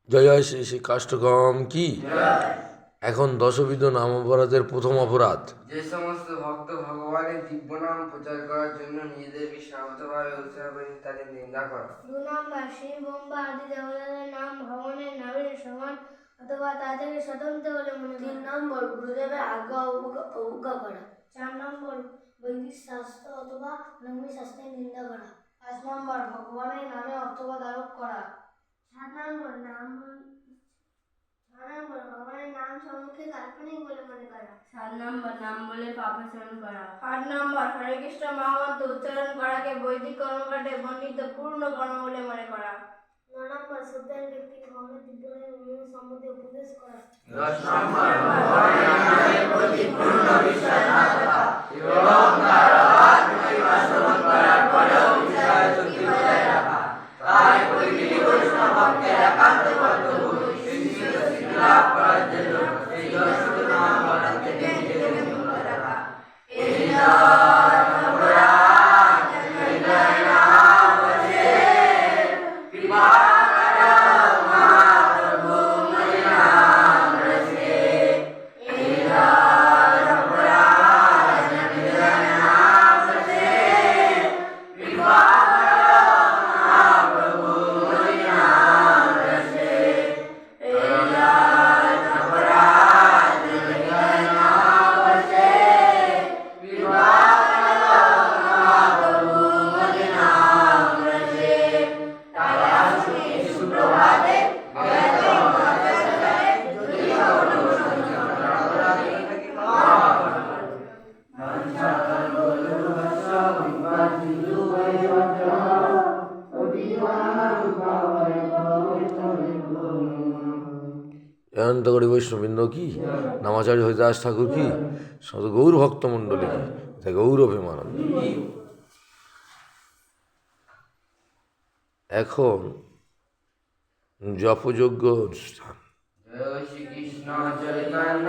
জয় জয় শ্রী শ্রী কাষ্ঠগম কি। এখন দশবিধ নাম অপরাধের প্রথম অপরাধ। যে সমস্ত ভক্ত ভগবানের দিব্য নাম প্রচার করার জন্য নিজেদেরকে শান্তভাবে উৎসাহ করে তাদের নিন্দা করা। 2 নম্বর শিব ব্রহ্মা আদি দেবতাদের নাম ভগবানের নামের সমান অথবা তাদেরকে স্বতন্ত্র বলে মনে করা। 3 নম্বর গুরুদেবের আজ্ঞা অবজ্ঞা করা। 4 নম্বর বৈদিক শাস্ত্র অথবা ব্রাহ্মী শাস্ত্রের নিন্দা করা। 5 নম্বর ভগবানের নামে অথবা দারক করা। 7 নম্বর ভগবানের নাম সম্মুখে কাল্পনিক বলে মনে করা। 7 নম্বর নাম বলে পাপাচরণ করা। 8 নম্বর হরে কৃষ্ণ মহামন্ত্র উচ্চারণ করাকে বৈদিক কর্মকাণ্ডে বর্ণিত পূর্ণ কর্ম বলে মনে করা। 9 নম্বর শ্রদ্ধার ব্যক্তিকে ভগবানের দিব্যনামের নিয়ম সম্বন্ধে উপদেশ করা। 10 নম্বর ভগবানের নামের প্রতি পূর্ণ বিশ্বাস না থাকা এবং তার অবাধ মহিমা শ্রবণ করার পরেও বিষয় শক্তি বজায় রাখা। তাই প্রতিটি বৈষ্ণব ভক্তের একান্ত কর্তব্য লাভ করার জন্য এই দশবিধ নাম অপরাধ থেকে নিজেকে মুক্ত রাখা। এই দশ অপরাধ হৃদয় নাম বসে কৃপা করো মহাপ্রভু মরি নাম রসে। এই দশ অপরাধ হৃদয় নাম বসে কৃপা করো মহাপ্রভু মরি নাম রসে। অনন্তগড়ি বৈষ্ণববৃন্দ কি, নামাচার্য হরিদাস ঠাকুর কি, সমস্ত গৌর ভক্তমণ্ডলী কি, তাই গৌর প্রেমানন্দ। এখন জপযোগ্য অনুষ্ঠান। জয় শ্রীকৃষ্ণ চৈতন্য